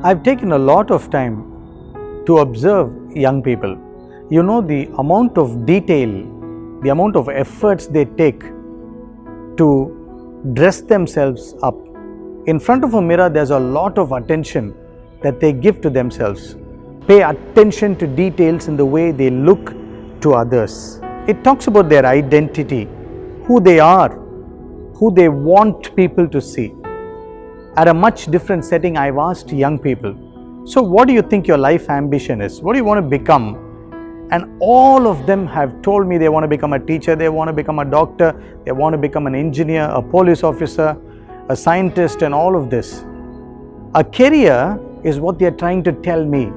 I've taken a lot of time to observe young people. You know, the amount of detail, the amount of efforts they take to dress themselves up. In front of a mirror, there's a lot of attention that they give to themselves. Pay attention to details in the way they look to others. It talks about their identity, who they are, who they want people to see. At a much different setting, I've asked young people, so what do you think your life ambition is? What do you want to become? And all of them have told me they want to become a teacher, they want to become a doctor, they want to become an engineer, a police officer, a scientist, and all of this. A career is what they are trying to tell me.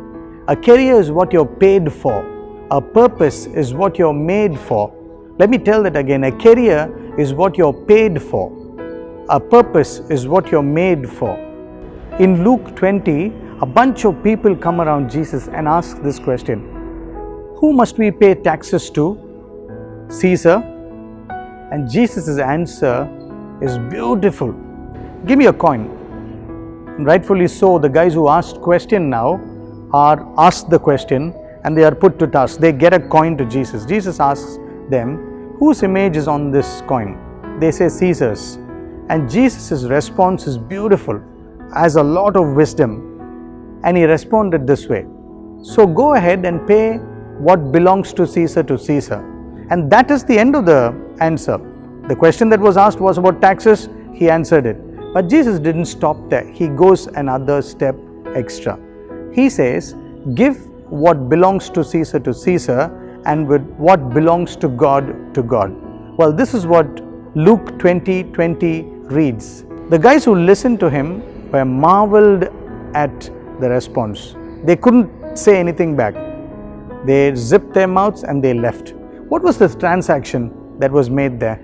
A career is what you're paid for. A purpose is what you're made for. Let me tell that again. A career is what you're paid for. A purpose is what you're made for. In Luke 20, a bunch of people come around Jesus and ask this question: who must we pay taxes to? Caesar. And Jesus' answer is beautiful. Give me a coin. And rightfully so, the guys who asked question now are asked the question and they are put to task. They get a coin to Jesus. Jesus asks them, whose image is on this coin? They say Caesar's. And Jesus' response is beautiful, has a lot of wisdom. And he responded this way: so go ahead and pay what belongs to Caesar. And that is the end of the answer. The question that was asked was about taxes. He answered it. But Jesus didn't stop there. He goes another step extra. He says, give what belongs to Caesar, and with what belongs to God. Well, this is what Luke 20:20 reads. The guys who listened to him were marveled at the response. They couldn't say anything back. They zipped their mouths and they left. What was the transaction that was made there?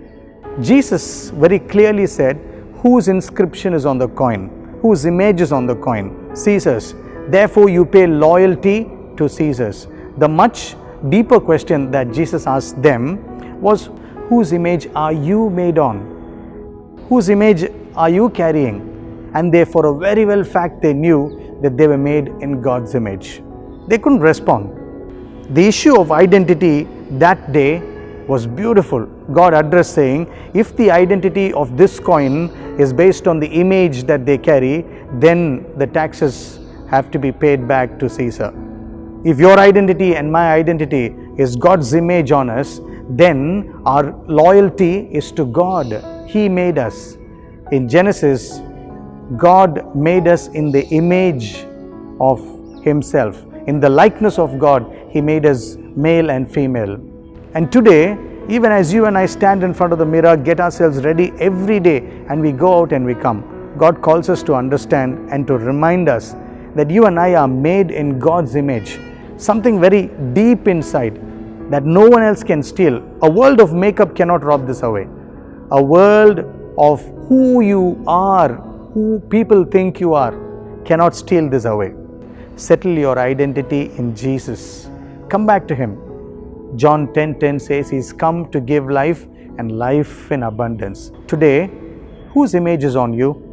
Jesus very clearly said, whose inscription is on the coin? Whose image is on the coin? Caesar's. Therefore, you pay loyalty to Caesar's. The much deeper question that Jesus asked them was, whose image are you made on? Whose image are you carrying? And they, for a very well fact, they knew that they were made in God's image. They couldn't respond. The issue of identity that day was beautiful. God addressed saying, if the identity of this coin is based on the image that they carry, then the taxes have to be paid back to Caesar. If your identity and my identity is God's image on us, then our loyalty is to God. He made us. In Genesis, God made us in the image of Himself. In the likeness of God, He made us male and female. And today, even as you and I stand in front of the mirror, get ourselves ready every day, and we go out and we come, God calls us to understand and to remind us that you and I are made in God's image. Something very deep inside that no one else can steal. A world of makeup cannot rob this away. A world of who you are, who people think you are, cannot steal this away. Settle your identity in Jesus. Come back to Him. John 10:10 says He's come to give life and life in abundance. Today, whose image is on you?